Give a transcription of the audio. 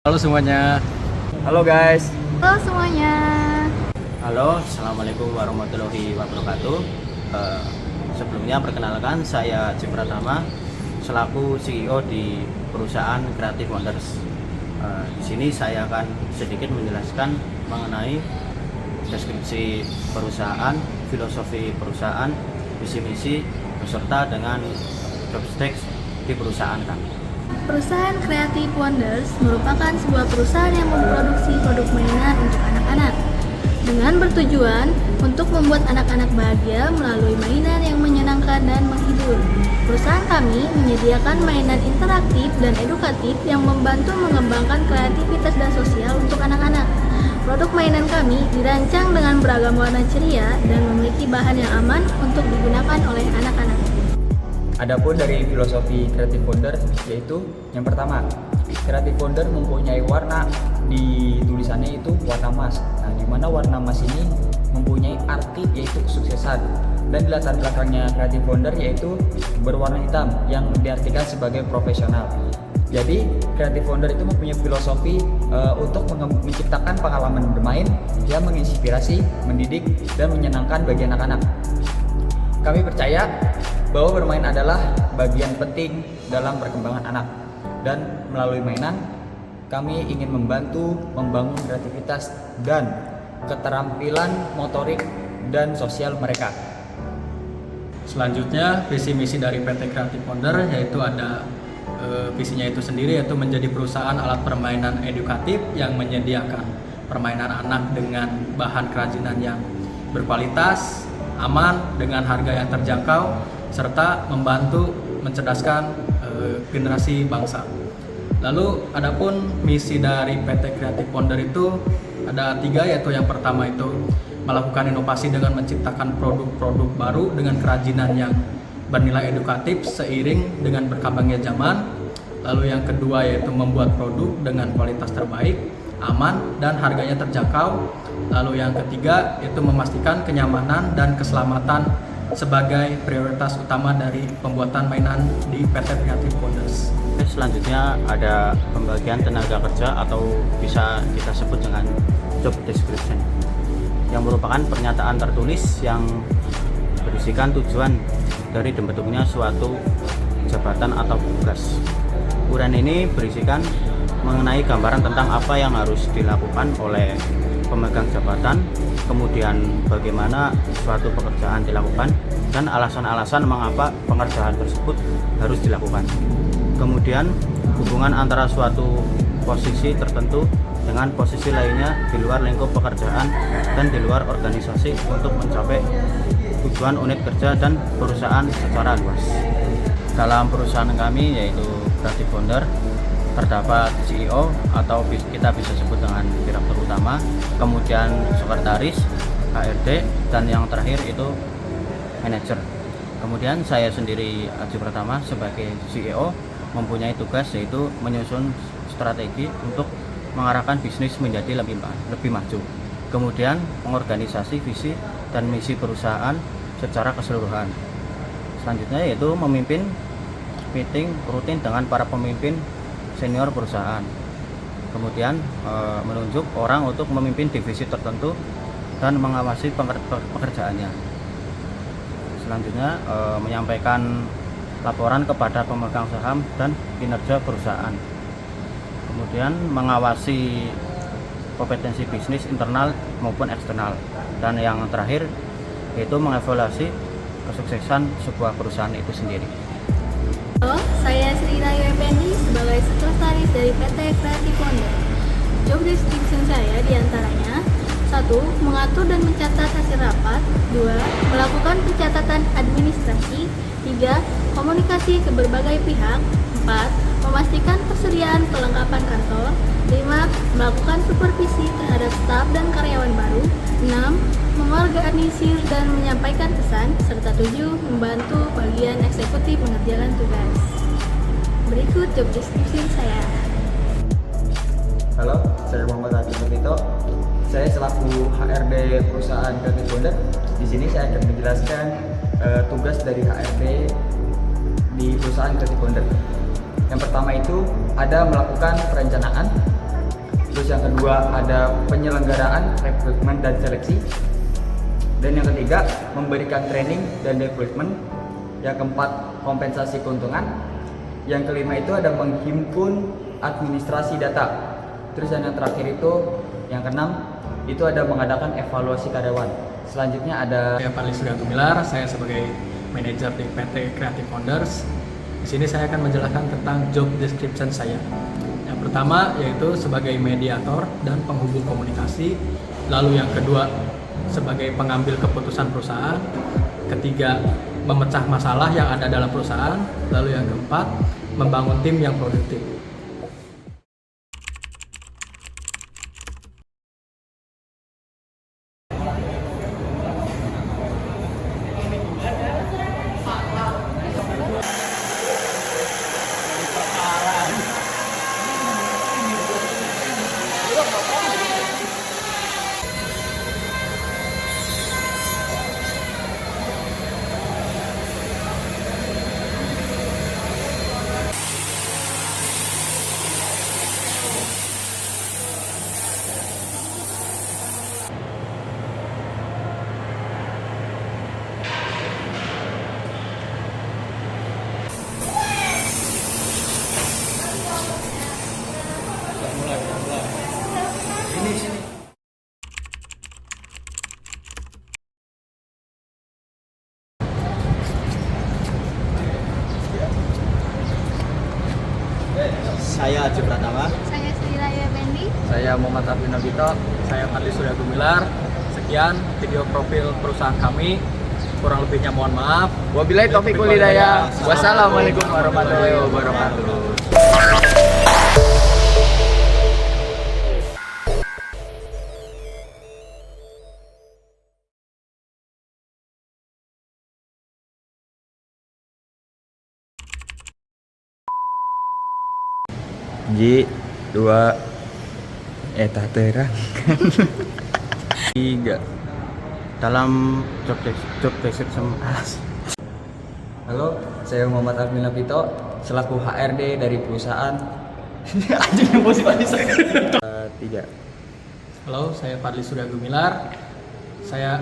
Halo semuanya. Halo guys. Halo semuanya. Halo, assalamualaikum warahmatullahi wabarakatuh. Sebelumnya perkenalkan, saya Jim Pratama selaku CEO di perusahaan Creative Wonders. Di sini saya akan sedikit menjelaskan mengenai deskripsi perusahaan, filosofi perusahaan, visi misi beserta dengan job desk di perusahaan kami. Perusahaan Creative Wonders merupakan sebuah perusahaan yang memproduksi produk mainan untuk anak-anak dengan bertujuan untuk membuat anak-anak bahagia melalui mainan yang menyenangkan dan menghibur. Perusahaan kami menyediakan mainan interaktif dan edukatif yang membantu mengembangkan kreativitas dan sosial untuk anak-anak. Produk mainan kami dirancang dengan beragam warna ceria dan memiliki bahan yang aman untuk digunakan oleh anak-anak. Adapun dari filosofi Creative Wonder, yaitu yang pertama, Creative Wonder mempunyai warna di tulisannya itu warna emas. Nah, di mana warna emas ini mempunyai arti yaitu kesuksesan. Dan di latar belakangnya Creative Wonder yaitu berwarna hitam yang diartikan sebagai profesional. Jadi Creative Wonder itu mempunyai filosofi untuk menciptakan pengalaman bermain yang menginspirasi, mendidik, dan menyenangkan bagi anak-anak. Kami percaya bahwa bermain adalah bagian penting dalam perkembangan anak, dan melalui mainan kami ingin membantu membangun kreativitas dan keterampilan motorik dan sosial mereka. Selanjutnya visi misi dari PT Creative Wonder yaitu ada visinya itu sendiri, yaitu menjadi perusahaan alat permainan edukatif yang menyediakan permainan anak dengan bahan kerajinan yang berkualitas, aman, dengan harga yang terjangkau, serta membantu mencerdaskan generasi bangsa. Lalu adapun misi dari PT Creative Wonder itu ada 3, yaitu yang pertama itu melakukan inovasi dengan menciptakan produk-produk baru dengan kerajinan yang bernilai edukatif seiring dengan berkembangnya zaman. Lalu yang kedua yaitu membuat produk dengan kualitas terbaik, aman, dan harganya terjangkau. Lalu yang ketiga itu memastikan kenyamanan dan keselamatan sebagai prioritas utama dari pembuatan mainan di PT Creative Wonders. Selanjutnya ada pembagian tenaga kerja atau bisa kita sebut dengan job description, yang merupakan pernyataan tertulis yang berisikan tujuan dari dibentuknya suatu jabatan atau tugas. Uraian ini berisikan mengenai gambaran tentang apa yang harus dilakukan oleh pemegang jabatan, kemudian bagaimana suatu pekerjaan dilakukan, dan alasan-alasan mengapa pekerjaan tersebut harus dilakukan. Kemudian hubungan antara suatu posisi tertentu dengan posisi lainnya di luar lingkup pekerjaan dan di luar organisasi untuk mencapai tujuan unit kerja dan perusahaan secara luas. Dalam perusahaan kami yaitu Creative Wonder terdapat CEO atau kita bisa sebut dengan direktur utama, kemudian sekretaris, HRD, dan yang terakhir itu manajer. Kemudian saya sendiri Aji Pratama sebagai CEO mempunyai tugas yaitu menyusun strategi untuk mengarahkan bisnis menjadi lebih maju. Kemudian mengorganisasi visi dan misi perusahaan secara keseluruhan. Selanjutnya yaitu memimpin meeting rutin dengan para pemimpin senior perusahaan. Kemudian menunjuk orang untuk memimpin divisi tertentu dan mengawasi pekerjaannya. Selanjutnya menyampaikan laporan kepada pemegang saham dan kinerja perusahaan. Kemudian mengawasi kompetensi bisnis internal maupun eksternal. Dan yang terakhir yaitu mengevaluasi kesuksesan sebuah perusahaan itu sendiri. Halo, saya Sri Rayu Effendi sebagai sekretaris dari PT Creative Wonder. Job description saya diantaranya: 1. Mengatur dan mencatat hasil rapat. 2. Melakukan pencatatan administrasi. 3. Komunikasi ke berbagai pihak. 4. Memastikan persediaan perlengkapan kantor. 5. Melakukan supervisi terhadap staf dan karyawan baru. 6. Mengorganisir dan menyampaikan pesan. Serta 7. Membantu bagian eksekutif mengerjakan tugas. Berikut job description saya. Halo, saya Muhammad Adi Putito. Saya selaku HRD perusahaan Creative Wonder. Di sini saya akan menjelaskan tugas dari HRD di perusahaan Creative Wonder. Yang pertama itu ada melakukan perencanaan, Terus yang kedua ada penyelenggaraan rekrutmen dan seleksi. Dan yang ketiga memberikan training dan development. Yang keempat kompensasi keuntungan. Yang kelima itu ada menghimpun administrasi data. Terus yang terakhir itu yang keenam itu ada mengadakan evaluasi karyawan. Selanjutnya ada Saya Parli Surya Gumilar, saya sebagai manajer di PT Creative Founders. Di sini saya akan menjelaskan tentang job description saya. Yang pertama yaitu sebagai mediator dan penghubung komunikasi. Lalu yang kedua sebagai pengambil keputusan perusahaan. Ketiga, memecah masalah yang ada dalam perusahaan. Lalu yang keempat, membangun tim yang produktif. Saya Ajib Pratama. Saya Sri Raya Pendi. saya Muhammad Arfi Nabito. Saya Parli Surya Gumilar. Sekian video profil perusahaan kami. Kurang lebihnya mohon maaf. Wabillahi taufiq wal hidayah. Wassalamualaikum warahmatullahi wabarakatuh. Ji, 2, terang. 3. Dalam job description Halo, saya Muhammad Arfi Nabito, selaku HRD dari perusahaan. Anjing emosi banget. 3. Halo, saya Parli Surya Gumilar. Saya